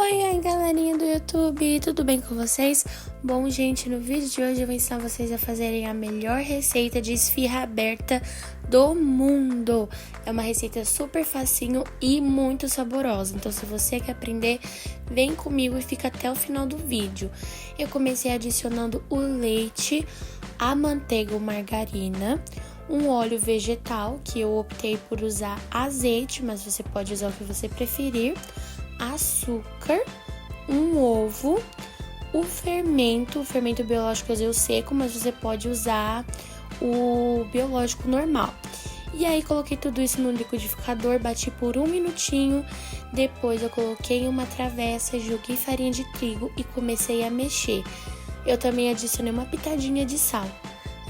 Oi, galerinha do YouTube, tudo bem com vocês? Bom, gente, no vídeo de hoje eu vou ensinar vocês a fazerem a melhor receita de esfirra aberta do mundo. É uma receita super facinho e muito saborosa, então se você quer aprender, vem comigo e fica até o final do vídeo. Eu comecei adicionando o leite, a manteiga ou margarina, um óleo vegetal, que eu optei por usar azeite, mas você pode usar o que você preferir, açúcar, um ovo, o fermento biológico eu usei o seco, mas você pode usar o biológico normal. E aí coloquei tudo isso no liquidificador, bati por 1 minutinho, depois eu coloquei em uma travessa, joguei farinha de trigo e comecei a mexer. Eu também adicionei uma pitadinha de sal.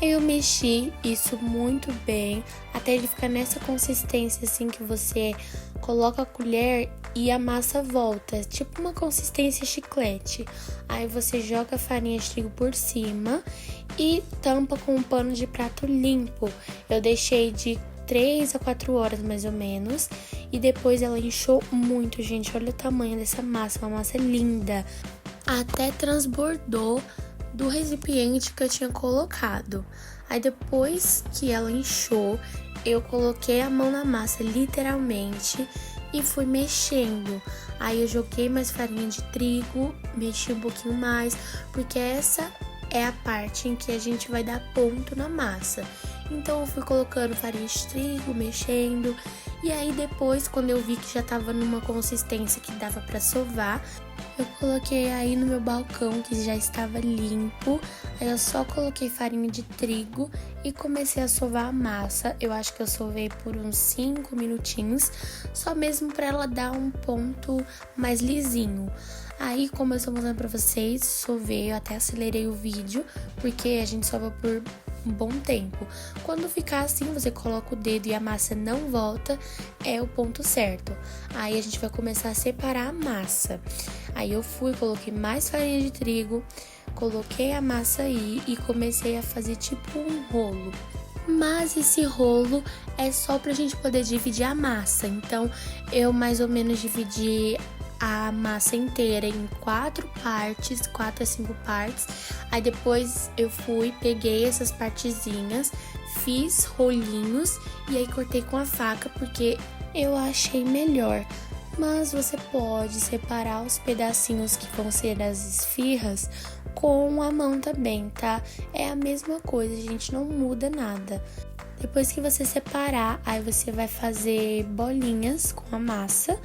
Aí eu mexi isso muito bem, até ele ficar nessa consistência assim que você coloca a colher e a massa volta, tipo uma consistência chiclete. Aí você joga a farinha de trigo por cima e tampa com um pano de prato limpo. Eu deixei de 3 a 4 horas mais ou menos e depois ela inchou muito, gente. Olha o tamanho dessa massa, uma massa linda. Até transbordou do recipiente que eu tinha colocado. Aí depois que ela inchou, eu coloquei a mão na massa, literalmente, e fui mexendo. Aí eu joguei mais farinha de trigo, mexi um pouquinho mais, porque essa é a parte em que a gente vai dar ponto na massa. Então eu fui colocando farinha de trigo, mexendo, e aí depois, quando eu vi que já tava numa consistência que dava pra sovar, eu coloquei aí no meu balcão, que já estava limpo. Aí eu só coloquei farinha de trigo e comecei a sovar a massa. Eu acho que eu sovei por uns 5 minutinhos, só mesmo para ela dar um ponto mais lisinho. Aí, como eu estou mostrando pra vocês, sovei, eu até acelerei o vídeo, porque a gente sova por um bom tempo. Quando ficar assim, você coloca o dedo e a massa não volta, é o ponto certo. Aí a gente vai começar a separar a massa. Aí eu coloquei mais farinha de trigo, coloquei a massa aí e comecei a fazer tipo um rolo. Mas esse rolo é só pra gente poder dividir a massa. Então, eu mais ou menos dividi a massa inteira em 4 partes, 4 a 5 partes. Aí depois eu peguei essas partezinhas, fiz rolinhos e aí cortei com a faca porque eu achei melhor. Mas você pode separar os pedacinhos que vão ser as esfirras com a mão também, tá? É a mesma coisa, gente, não muda nada. Depois que você separar, aí você vai fazer bolinhas com a massa.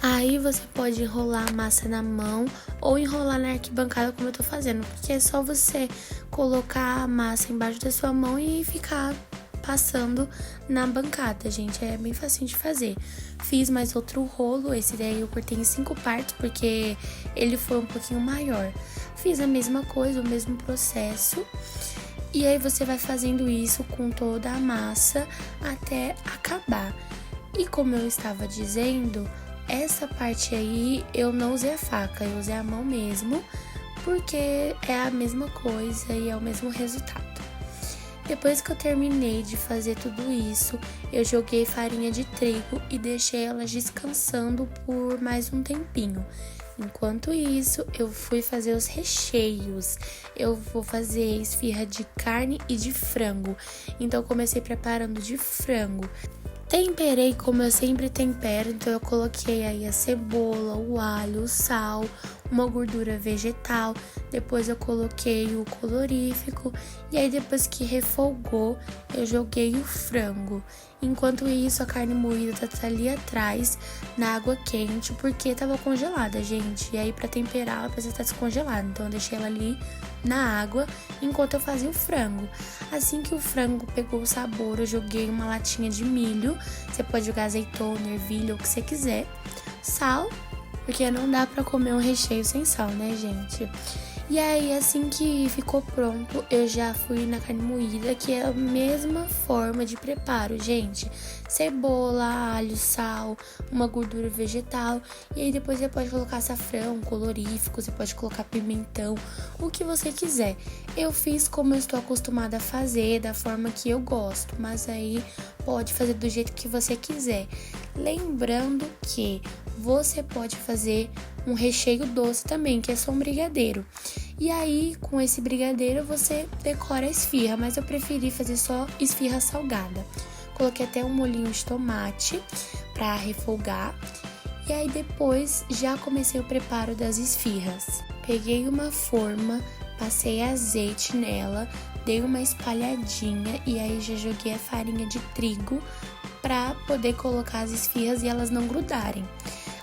Aí você pode enrolar a massa na mão ou enrolar na arquibancada como eu tô fazendo, porque é só você colocar a massa embaixo da sua mão e ficar passando na bancada, gente, é bem facinho de fazer. Fiz mais outro rolo, esse daí eu cortei em 5 partes porque ele foi um pouquinho maior. Fiz a mesma coisa, o mesmo processo. E aí você vai fazendo isso com toda a massa até acabar. E como eu estava dizendo, essa parte aí eu não usei a faca, eu usei a mão mesmo, porque é a mesma coisa e é o mesmo resultado. Depois que eu terminei de fazer tudo isso, eu joguei farinha de trigo e deixei ela descansando por mais um tempinho. Enquanto isso, eu fui fazer os recheios. Eu vou fazer esfirra de carne e de frango. Então, eu comecei preparando de frango. Temperei como eu sempre tempero, então eu coloquei aí a cebola, o alho, o sal, uma gordura vegetal, depois eu coloquei o colorífico e aí depois que refogou, eu joguei o frango. Enquanto isso, a carne moída tá ali atrás, na água quente, porque tava congelada, gente. E aí pra temperar, ela precisa estar descongelada, então eu deixei ela ali na água enquanto eu fazia o frango. Assim que o frango pegou o sabor, eu joguei uma latinha de milho. Você pode jogar azeitona, ervilha, o que você quiser. Sal, porque não dá pra comer um recheio sem sal, né, gente? E aí, assim que ficou pronto, eu já fui na carne moída, que é a mesma forma de preparo, gente. Cebola, alho, sal, uma gordura vegetal. E aí depois você pode colocar açafrão, colorífico, você pode colocar pimentão, o que você quiser. Eu fiz como eu estou acostumada a fazer, da forma que eu gosto, mas aí pode fazer do jeito que você quiser. Lembrando que você pode fazer um recheio doce também, que é só um brigadeiro. E aí, com esse brigadeiro, você decora a esfirra, mas eu preferi fazer só esfirra salgada. Coloquei até um molhinho de tomate para refogar. E aí depois já comecei o preparo das esfirras. Peguei uma forma, passei azeite nela, dei uma espalhadinha e aí já joguei a farinha de trigo para poder colocar as esfirras e elas não grudarem.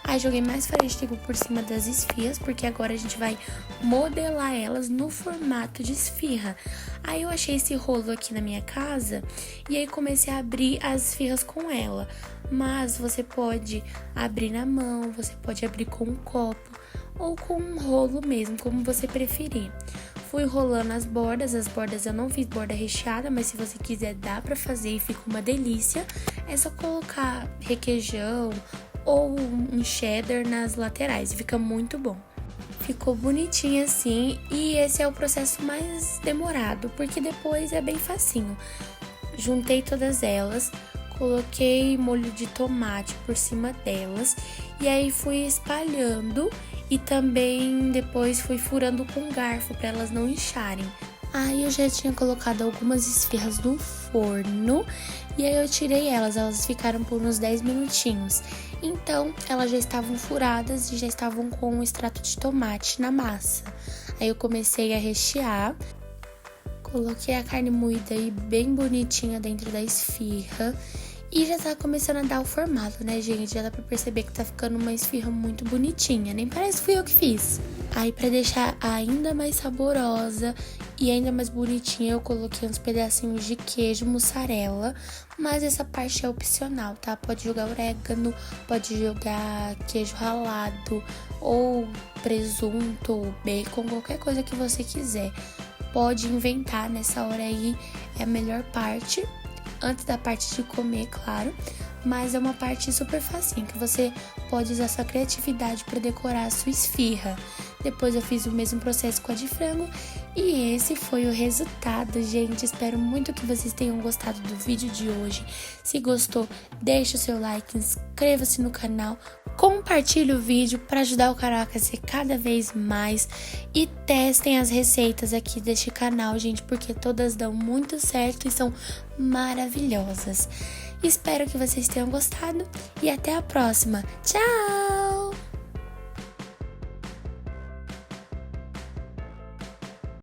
Aí joguei mais farinha de trigo por cima das esfirras, porque agora a gente vai modelar elas no formato de esfirra. Aí eu achei esse rolo aqui na minha casa e aí comecei a abrir as esfirras com ela. Mas você pode abrir na mão, você pode abrir com um copo ou com um rolo mesmo, como você preferir. Fui enrolando as bordas eu não fiz borda recheada, mas se você quiser dá pra fazer e fica uma delícia. É só colocar requeijão ou um cheddar nas laterais, fica muito bom. Ficou bonitinho assim e esse é o processo mais demorado, porque depois é bem facinho. Juntei todas elas, coloquei molho de tomate por cima delas e aí fui espalhando e também depois fui furando com garfo para elas não incharem. Aí eu já tinha colocado algumas esfirras no forno e aí eu tirei elas ficaram por uns 10 minutinhos. Então elas já estavam furadas e já estavam com um extrato de tomate na massa. Aí eu comecei a rechear, coloquei a carne moída aí bem bonitinha dentro da esfirra. E já tá começando a dar o formato, né, gente? Já dá pra perceber que tá ficando uma esfirra muito bonitinha. Nem parece que fui eu que fiz. Aí, pra deixar ainda mais saborosa e ainda mais bonitinha, eu coloquei uns pedacinhos de queijo mussarela. Mas essa parte é opcional, tá? Pode jogar orégano, pode jogar queijo ralado, ou presunto, ou bacon, qualquer coisa que você quiser. Pode inventar nessa hora aí, é a melhor parte. Antes da parte de comer, claro, mas é uma parte super facinho, que você pode usar sua criatividade para decorar a sua esfirra. Depois eu fiz o mesmo processo com a de frango e esse foi o resultado, gente. Espero muito que vocês tenham gostado do vídeo de hoje. Se gostou, deixa o seu like, inscreva-se no canal, compartilhe o vídeo para ajudar o canal a crescer cada vez mais e testem as receitas aqui deste canal, gente, porque todas dão muito certo e são maravilhosas. Espero que vocês tenham gostado e até a próxima. Tchau!